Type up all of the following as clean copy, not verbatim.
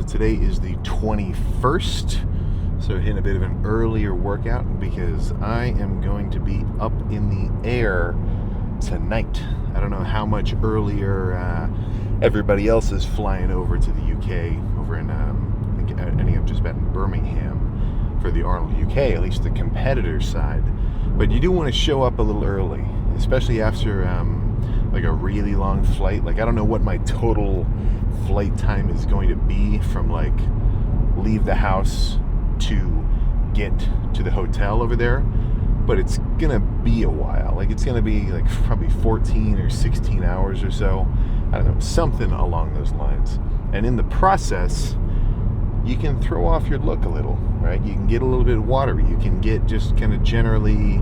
today is the 21st, so hitting a bit of an earlier workout because I am going to be up in the air tonight. I don't know how much earlier everybody else is flying over to the UK, over in, I think I've just been in Birmingham for the Arnold UK, at least the competitor side. But you do want to show up a little early, especially after like a really long flight. Like, I don't know what my total flight time is going to be from like leave the house to get to the hotel over there, but it's gonna be a while. Like, it's gonna be like probably 14 or 16 hours or so. I don't know, something along those lines. And in the process, you can throw off your look a little, right? You can get a little bit watery. You can get just kind of generally,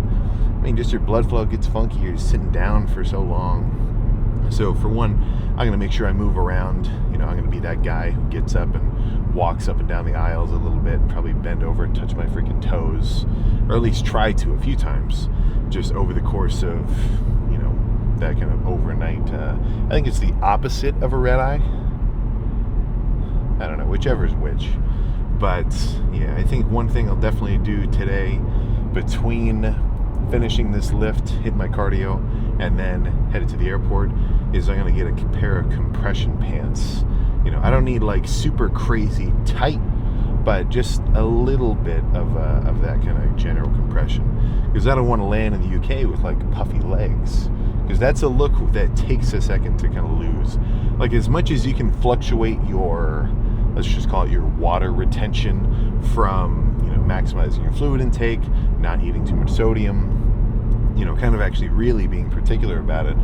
just your blood flow gets funky. You're just sitting down for so long. So for one, I'm going to make sure I move around. I'm going to be that guy who gets up and walks up and down the aisles a little bit, probably bend over and touch my freaking toes, or at least try to a few times, just over the course of, that kind of overnight. I think it's the opposite of a red eye. I don't know, whichever is which. But yeah, I think one thing I'll definitely do today between finishing this lift, hit my cardio, and then headed to the airport is I'm going to get a pair of compression pants. I don't need like super crazy tight, but just a little bit of that kind of general compression, because I don't want to land in the UK with like puffy legs, because that's a look that takes a second to kind of lose. Like, as much as you can fluctuate your, let's just call it your water retention from, maximizing your fluid intake, not eating too much sodium, kind of actually really being particular about it,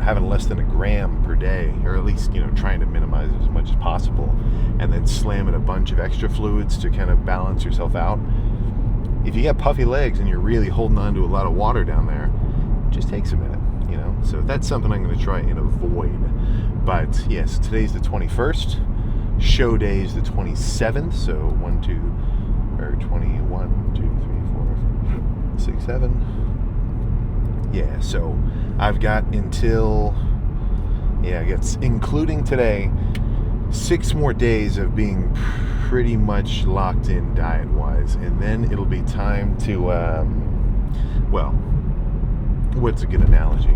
having less than a gram per day, or at least, trying to minimize it as much as possible, and then slamming a bunch of extra fluids to kind of balance yourself out. If you got puffy legs and you're really holding on to a lot of water down there, it just takes a minute, so that's something I'm going to try and avoid. But yes, today's the 21st. Show day is the 27th, so 21, 2, 3, 4, 5, 6, 7. Yeah, so I've got until, I guess, including today, 6 more days of being pretty much locked in diet-wise, and then it'll be time to, what's a good analogy?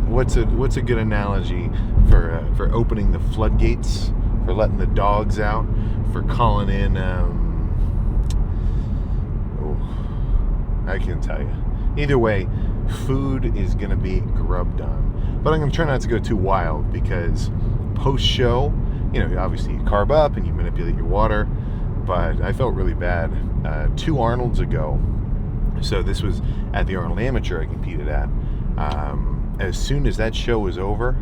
What's a good analogy for opening the floodgates, for letting the dogs out, for calling in, I can't tell you. Either way, food is going to be grubbed on. But I'm going to try not to go too wild, because post-show, obviously you carb up and you manipulate your water, but I felt really bad 2 Arnolds ago. So this was at the Arnold Amateur I competed at. As soon as that show was over,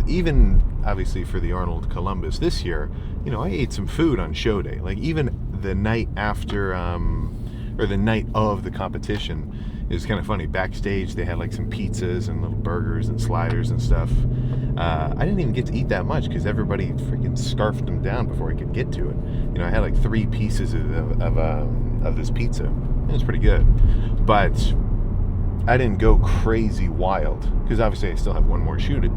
even obviously for the Arnold Columbus this year, I ate some food on show day. Like, even the night after, or the night of the competition, it was kind of funny. Backstage, they had like some pizzas and little burgers and sliders and stuff. I didn't even get to eat that much because everybody freaking scarfed them down before I could get to it. I had like 3 pieces of this pizza. It was pretty good, but I didn't go crazy wild, because obviously I still have one more show to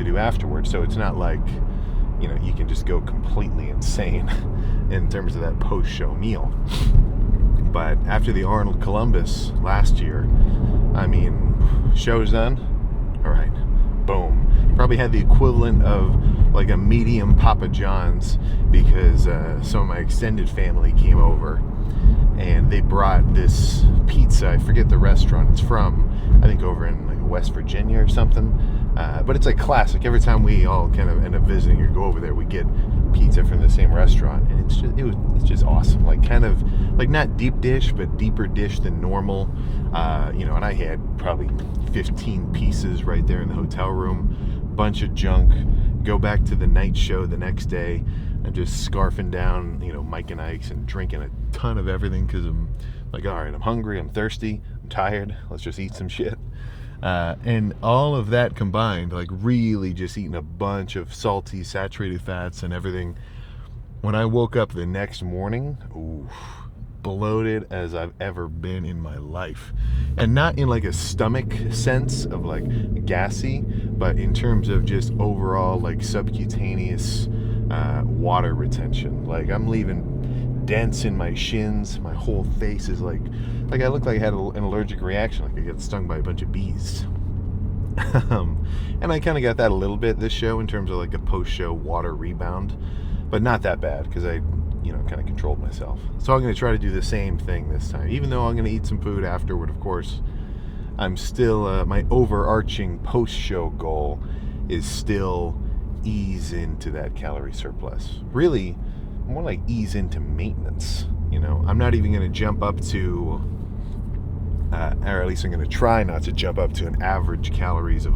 do afterwards. So it's not like, you can just go completely insane in terms of that post-show meal. But after the Arnold Columbus last year, show's done. All right, boom. Probably had the equivalent of like a medium Papa John's, because some of my extended family came over and they brought this pizza. I forget the restaurant it's from. I think over in like West Virginia or something. But it's like classic. Every time we all kind of end up visiting or go over there, we get pizza from the same restaurant, and it's just awesome. Like, kind of like not deep dish, but deeper dish than normal. And I had probably 15 pieces right there in the hotel room. Bunch of junk. Go back to the night show the next day. I'm just scarfing down, Mike and Ike's, and drinking a ton of everything, because I'm like, all right, I'm hungry, I'm thirsty, I'm tired, let's just eat some shit. And all of that combined, like really just eating a bunch of salty, saturated fats and everything. When I woke up the next morning, bloated as I've ever been in my life. And not in like a stomach sense of like gassy, but in terms of just overall like subcutaneous water retention. Like I'm leaving dents in my shins. My whole face is like I look like I had an allergic reaction, like I got stung by a bunch of bees. And I kind of got that a little bit this show in terms of like a post-show water rebound, but not that bad because I kind of controlled myself. So I'm going to try to do the same thing this time, even though I'm going to eat some food afterward. Of course, I'm still my overarching post-show goal is still ease into that calorie surplus. Really, more like ease into maintenance. I'm not even going to jump up to or at least I'm going to try not to jump up to an average calories of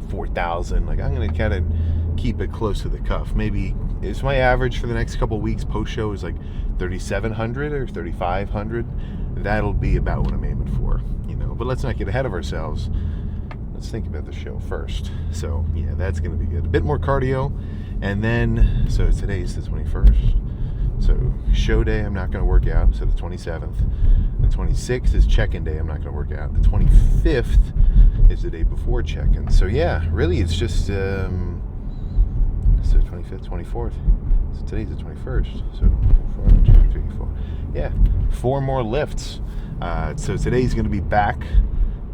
4,000. Like I'm going to kind of keep it close to the cuff. Maybe it's my average for the next couple weeks post show is like 3,700 or 3,500. That'll be about what I'm aiming for, But let's not get ahead of ourselves. Let's think about the show first. So yeah, that's going to be good. A bit more cardio, and then so today's the 21st. So show day, I'm not going to work out. So the 27th. The 26th is check-in day. I'm not going to work out. The 25th is the day before check-in. So yeah, really it's just so 25th, 24th. So today's the 21st. So 1, 2, 3, 4. Yeah, 4 more lifts. So today's going to be back.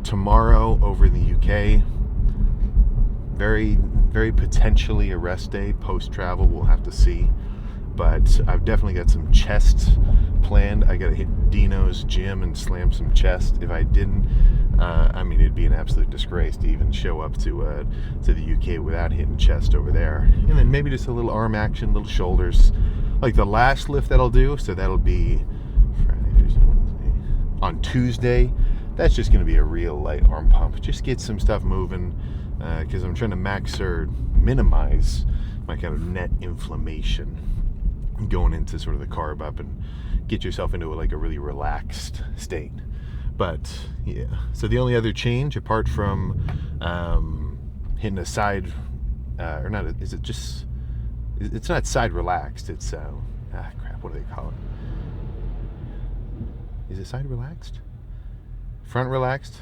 Tomorrow over in the UK. Very, very potentially a rest day post-travel. We'll have to see. But I've definitely got some chest planned. I got to hit Dino's gym and slam some chest. If I didn't, it'd be an absolute disgrace to even show up to the UK without hitting chest over there. And then maybe just a little arm action, little shoulders. Like the last lift that I'll do, so that'll be Friday, Thursday, Wednesday. On Tuesday, that's just going to be a real light arm pump. Just get some stuff moving because I'm trying to minimize my kind of net inflammation going into sort of the carb up and get yourself into a really relaxed state. But yeah, so the only other change apart from hitting a side or not, it's not side relaxed, it's what do they call it? Is it side relaxed? Front relaxed?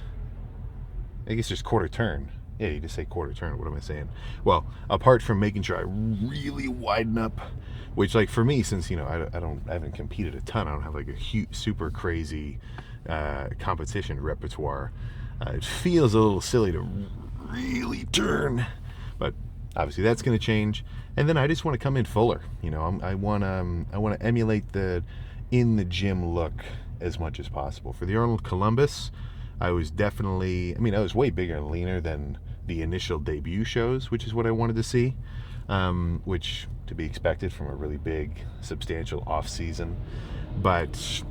I guess just quarter turn. Yeah, you just say quarter turn. What am I saying? Well, apart from making sure I really widen up, which for me, since I haven't competed a ton, I don't have a huge, super crazy competition repertoire. It feels a little silly to really turn, but obviously that's going to change. And then I just want to come in fuller. I want to emulate the in the gym look as much as possible. For the Arnold Columbus, I was definitely, I was way bigger and leaner than the initial debut shows, which is what I wanted to see, which to be expected from a really big, substantial off season. But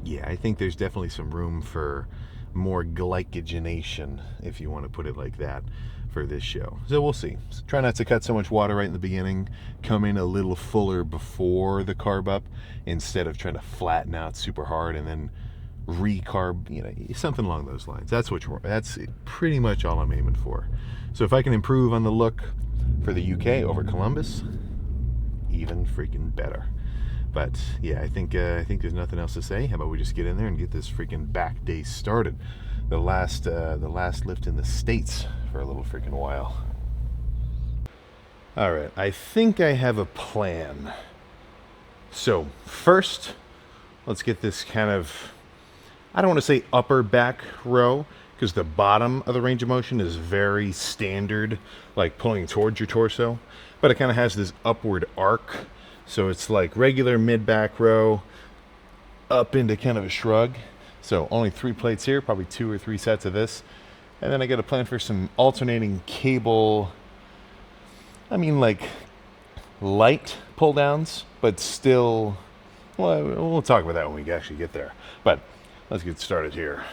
yeah, I think there's definitely some room for more glycogenation, if you want to put it like that, for this show. So we'll see. So try not to cut so much water right in the beginning. Come in a little fuller before the carb up instead of trying to flatten out super hard and then recarb, something along those lines. That's pretty much all I'm aiming for. So if I can improve on the look for the UK over Columbus, even freaking better. But yeah, I think there's nothing else to say. How about we just get in there and get this freaking back day started? The last lift in the States for a little freaking while. All right, I think I have a plan. So first, let's get this kind of, I don't want to say upper back row, because the bottom of the range of motion is very standard, like pulling towards your torso, but it kind of has this upward arc. So it's like regular mid back row up into kind of a shrug. So only 3 plates here, probably 2 or 3 sets of this. And then I got a plan for some alternating cable, light pull downs, but still, well, we'll talk about that when we actually get there. But let's get started here.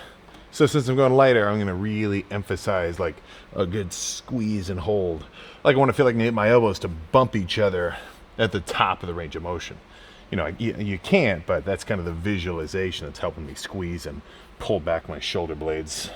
So since I'm going lighter, I'm going to really emphasize a good squeeze and hold. I want to feel like I can hit my elbows to bump each other at the top of the range of motion. You can't, but that's kind of the visualization that's helping me squeeze and pull back my shoulder blades.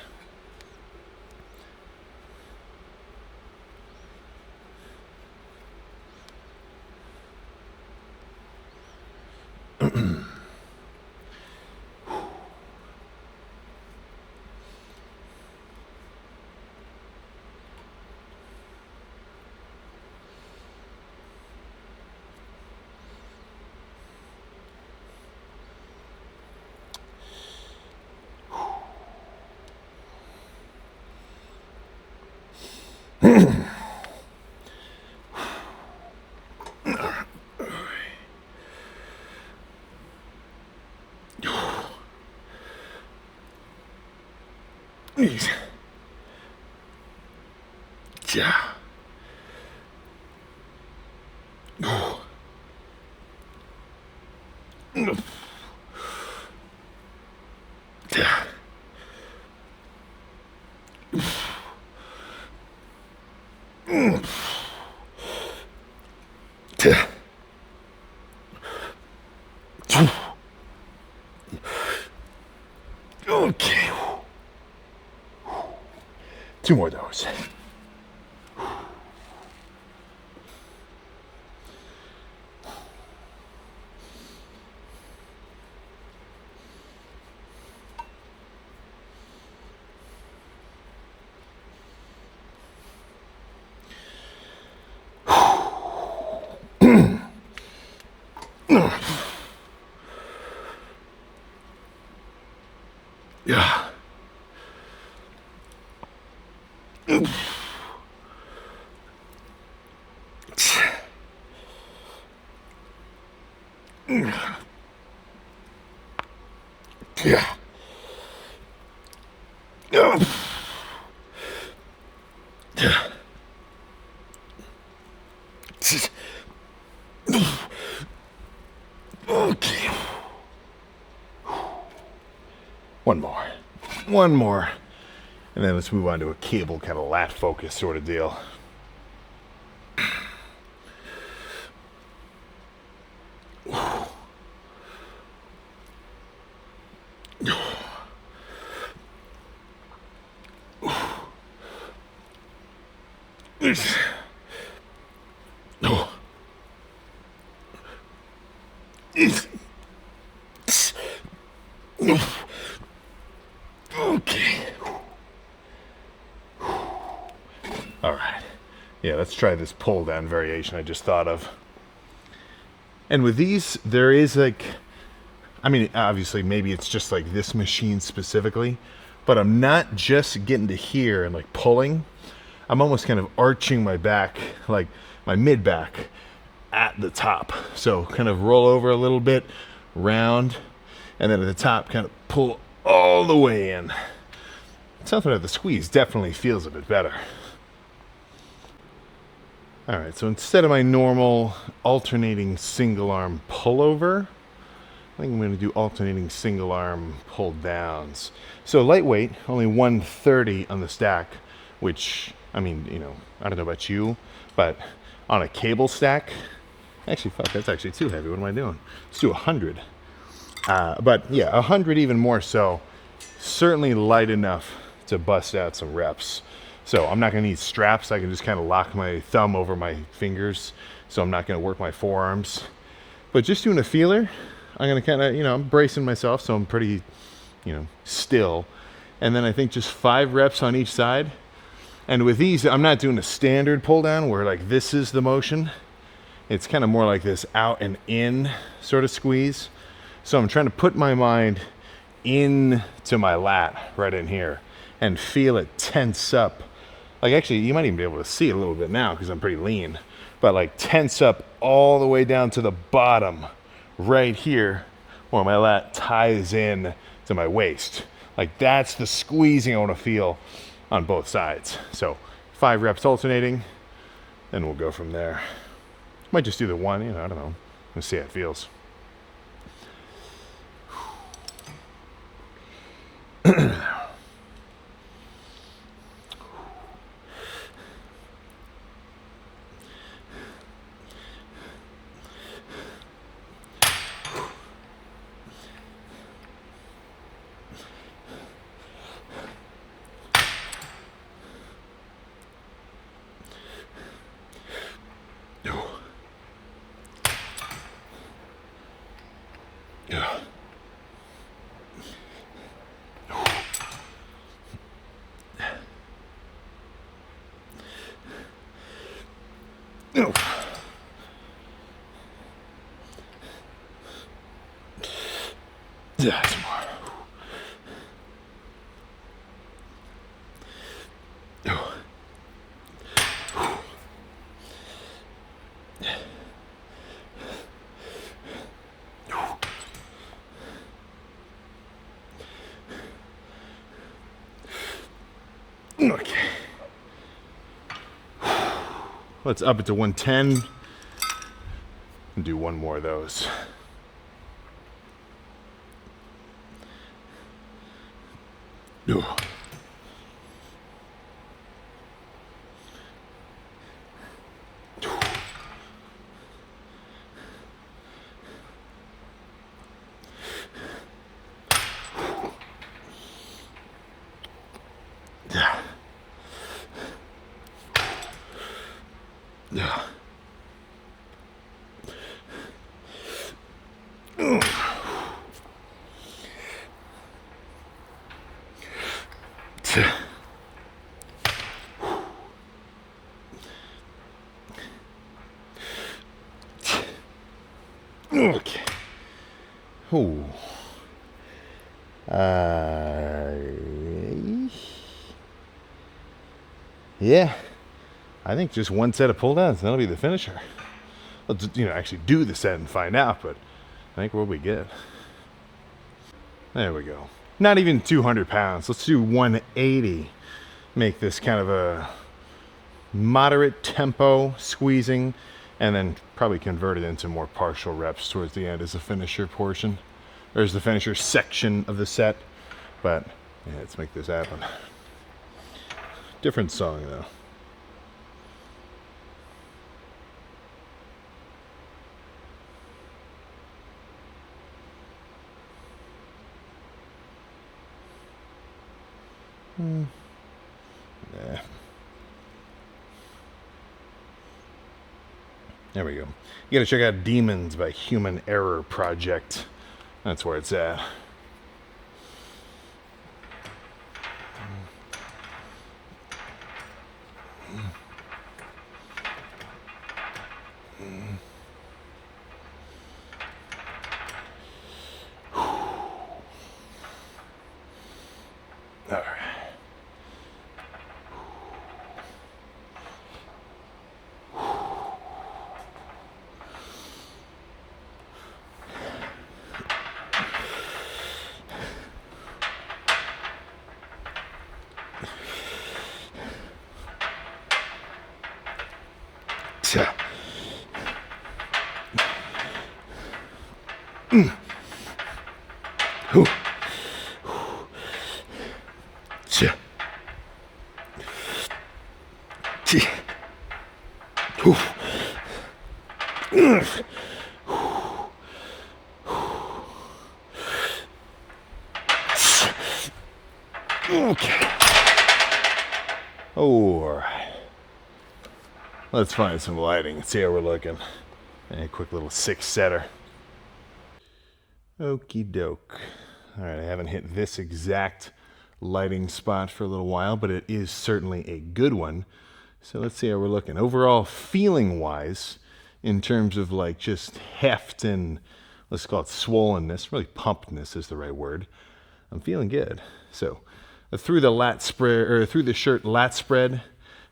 Yeah. Okay. 2 more of those. Yeah. Yeah. Okay. One more. One more. And then let's move on to a cable kind of lat focus sort of deal. Okay. All right. Yeah, let's try this pull down variation I just thought of. And with these, there is like, I mean, obviously, maybe it's just like this machine specifically, but I'm not just getting to here and like pulling. I'm almost kind of arching my back, like my mid back at the top. So kind of roll over a little bit, round, and then at the top, kind of pull all the way in. Something at the squeeze definitely feels a bit better. All right, so instead of my normal alternating single arm pullover, I think I'm going to do alternating single arm pull downs. So lightweight, only 130 on the stack, which, I mean, you know, I don't know about you, but on a cable stack, actually, fuck, that's actually too heavy. What am I doing? Let's do 100. But yeah, 100 even more so. Certainly light enough to bust out some reps. So I'm not going to need straps. I can just kind of lock my thumb over my fingers. So I'm not going to work my forearms. But just doing a feeler, I'm going to kind of, you know, I'm bracing myself. So I'm pretty, you know, still. And then I think just 5 reps on each side. And with these, I'm not doing a standard pull down where like this is the motion. It's kind of more like this out and in sort of squeeze. So I'm trying to put my mind into my lat right in here and feel it tense up. Like actually, you might even be able to see it a little bit now because I'm pretty lean. But like tense up all the way down to the bottom right here where my lat ties in to my waist. Like that's the squeezing I want to feel on both sides. So 5 reps alternating, then we'll go from there. Might just do the one, you know, I don't know. Let's see how it feels. Yeah, some more. Okay. Let's up it to 110 and do one more of those. Ugh. Yeah. Yeah. Okay. Ooh. Yeah. I think just one set of pull downs, that'll be the finisher. Let's, actually do the set and find out, but I think we'll be good. There we go. Not even 200 pounds. Let's do 180. Make this kind of a moderate tempo squeezing, and then probably convert it into more partial reps towards the end as a finisher portion, or as the finisher section of the set. But yeah, let's make this happen. Different song though. Yeah. There we go. You gotta check out Demons by Human Error Project. That's where it's at. All right. Okay. All right. Let's find some lighting and see how we're looking. A quick little 6-setter. Okie doke. All right, I haven't hit this exact lighting spot for a little while, but it is certainly a good one. So let's see how we're looking. Overall, feeling-wise, in terms of like just heft and let's call it swollenness, really pumpedness is the right word. I'm feeling good. So through the lat spread, or through the shirt lat spread,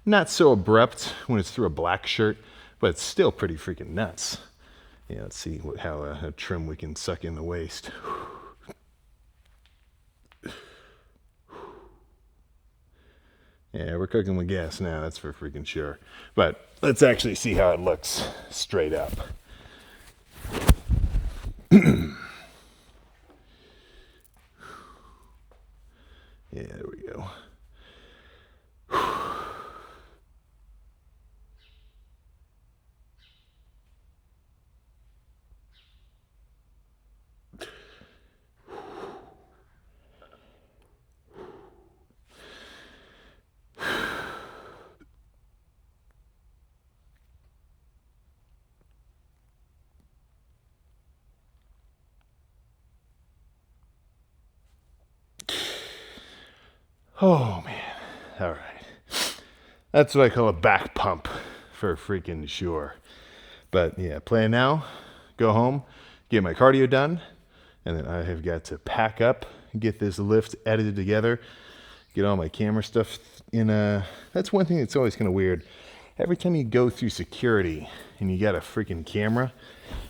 not so abrupt when it's through a black shirt, but it's still pretty freaking nuts. Yeah, let's see how trim we can suck in the waist. Yeah, we're cooking with gas now, that's for freaking sure. But let's actually see how it looks straight up. Yeah, there we go. Oh man, all right. That's what I call a back pump for freaking sure. But yeah, plan now, go home, get my cardio done, and then I have got to pack up, get this lift edited together, get all my camera stuff in that's one thing that's always kind of weird. Every time you go through security and you got a freaking camera,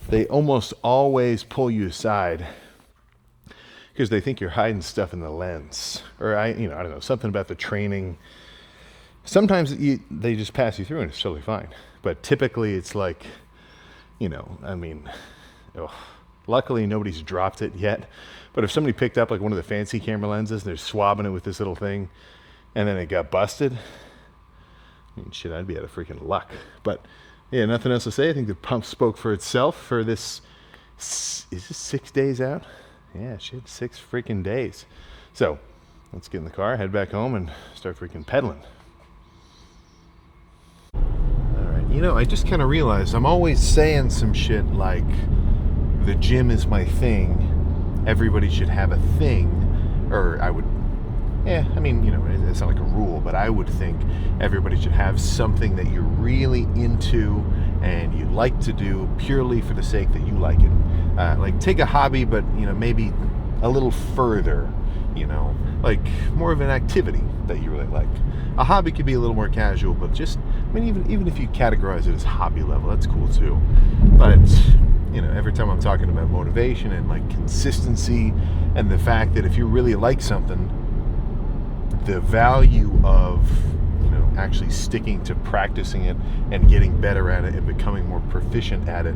they almost always pull you aside because they think you're hiding stuff in the lens. Or I don't know, something about the training Sometimes they just pass you through and it's totally fine. But typically it's like, I mean, oh, luckily nobody's dropped it yet. But if somebody picked up like one of the fancy camera lenses and they're swabbing it with this little thing and then it got busted, I mean, shit, I'd be out of freaking luck. But yeah, nothing else to say. I think the pump spoke for itself for this. Is this 6 days out? Yeah, shit, 6 freaking days. So let's get in the car, head back home, and start freaking pedaling. I just kind of realized I'm always saying some shit like the gym is my thing, everybody should have a thing, or I would, it's not like a rule, but I would think everybody should have something that you're really into and you like to do purely for the sake that you like it. Like take a hobby, but maybe a little further, like more of an activity that you really like. A hobby could be a little more casual, but just, even if you categorize it as hobby level, that's cool too. But, every time I'm talking about motivation and like consistency and the fact that if you really like something, the value of, actually sticking to practicing it and getting better at it and becoming more proficient at it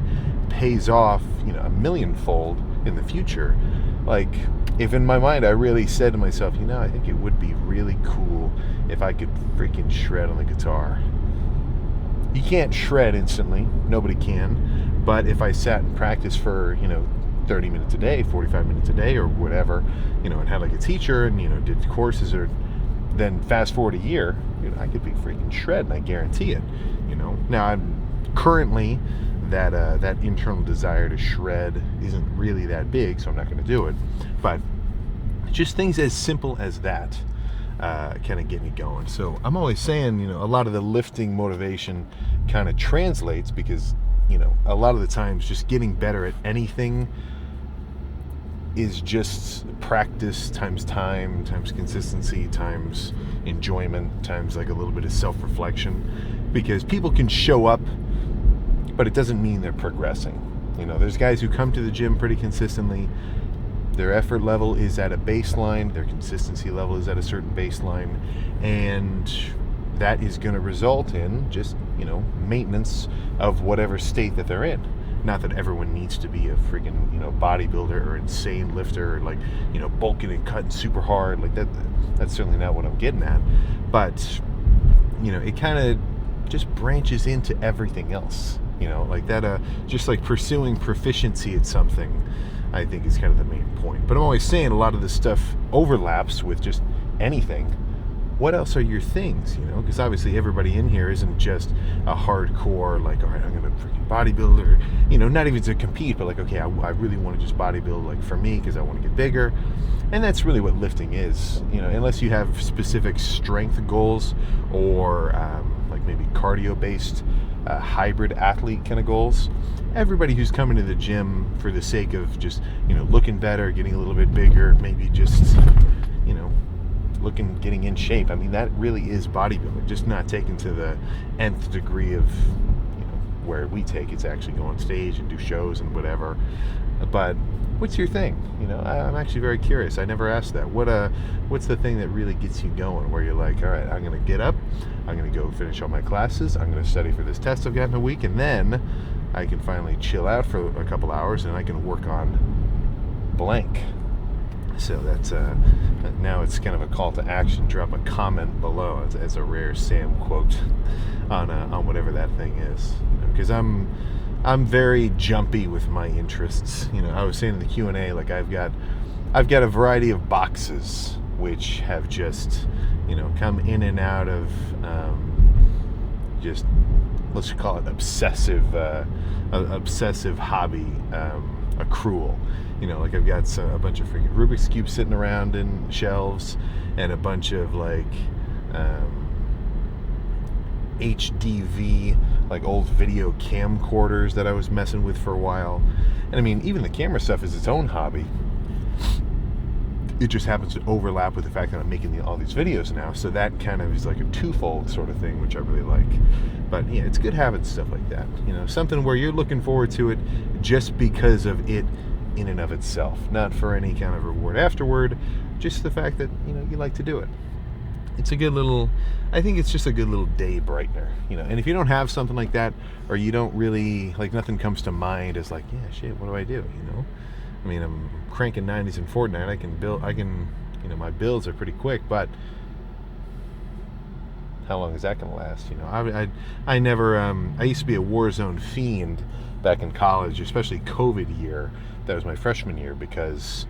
pays off, a millionfold in the future. Like, if in my mind I really said to myself, I think it would be really cool if I could freaking shred on the guitar. You can't shred instantly, nobody can, but if I sat and practiced for, 30 minutes a day, 45 minutes a day, or whatever, and had like a teacher and, did courses, or then fast forward a year, I could be freaking shredding, I guarantee it. Now I'm currently that internal desire to shred isn't really that big, so I'm not going to do it. But just things as simple as that kind of get me going. So I'm always saying, a lot of the lifting motivation kind of translates because, a lot of the times just getting better at anything is just practice times time times consistency times enjoyment times like a little bit of self-reflection, because people can show up, but it doesn't mean they're progressing. There's guys who come to the gym pretty consistently. Their effort level is at a baseline, their consistency level is at a certain baseline, and that is going to result in just, maintenance of whatever state that they're in. Not that everyone needs to be a freaking, bodybuilder or insane lifter, or like, bulking and cutting super hard. Like that's certainly not what I'm getting at. But, it kind of just branches into everything else. Like that, just like pursuing proficiency at something, I think is kind of the main point. But I'm always saying a lot of this stuff overlaps with just anything. What else are your things, because obviously everybody in here isn't just a hardcore, like, all right, I'm going to freaking bodybuild, or, not even to compete, but like, okay, I really want to just bodybuild, like, for me, because I want to get bigger. And that's really what lifting is, unless you have specific strength goals or like maybe cardio-based hybrid athlete kind of goals. Everybody who's coming to the gym for the sake of just, looking better, getting a little bit bigger, maybe just, getting in shape. That really is bodybuilding, just not taken to the nth degree of, where we take it's actually go on stage and do shows and whatever. But what's your thing? I'm actually very curious. I never asked that. What's the thing that really gets you going, where you're like, all right, I'm going to get up, I'm going to go finish all my classes, I'm going to study for this test I've got in a week, and then I can finally chill out for a couple hours and I can work on blank. So that's now it's kind of a call to action. Drop a comment below as a rare Sam quote on whatever that thing is, because I'm very jumpy with my interests. I was saying in the Q&A, like I've got a variety of boxes which have just come in and out of just, let's call it obsessive hobby accrual. Like I've got a bunch of freaking Rubik's Cubes sitting around in shelves, and a bunch of like HDV, like old video camcorders that I was messing with for a while. And even the camera stuff is its own hobby. It just happens to overlap with the fact that I'm making all these videos now, so that kind of is like a twofold sort of thing, which I really like. But yeah, it's good having stuff like that. Something where you're looking forward to it just because of it in and of itself, not for any kind of reward afterward, just the fact that you like to do it. it's a good little, I think it's just a good little day brightener, you know. And if you don't have something like that, or you don't really, like, nothing comes to mind as like, yeah, shit, what do I do, you know? I mean, I'm cranking 90s in Fortnite. You know, my builds are pretty quick, but how long is that going to last? You know, I never, I used to be a Warzone fiend back in college, especially COVID year. That was my freshman year, because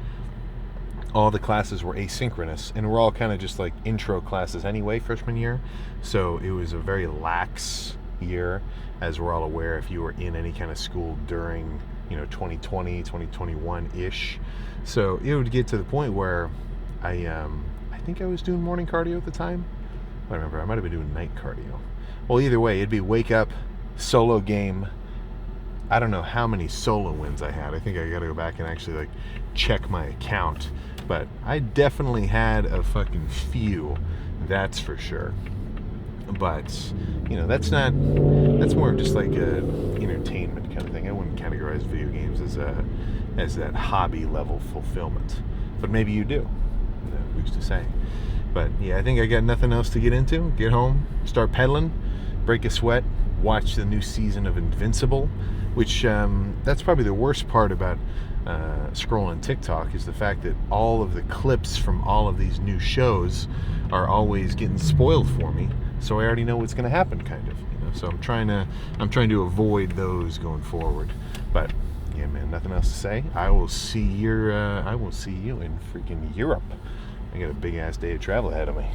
all the classes were asynchronous, and we're all kind of just like intro classes anyway freshman year. So it was a very lax year, as we're all aware, if you were in any kind of school during, you know, 2020, 2021-ish. So it would get to the point where I think I was doing morning cardio at the time. I remember I might have been doing night cardio. Well, either way, it'd be wake up, solo game. I don't know how many solo wins I had. I think I got to go back and actually like check my account. But I definitely had a fucking few, that's for sure. But, you know, that's more of just like a entertainment kind of thing. I wouldn't categorize video games as that hobby level fulfillment. But maybe you do. Who's to say? But yeah, I think I got nothing else to get into. Get home, start pedaling, break a sweat, watch the new season of Invincible, which that's probably the worst part about scrolling TikTok, is the fact that all of the clips from all of these new shows are always getting spoiled for me. So I already know what's going to happen, kind of. You know? So I'm trying to avoid those going forward. But yeah, man, nothing else to say. I will see you in freaking Europe. I got a big ass day of travel ahead of me.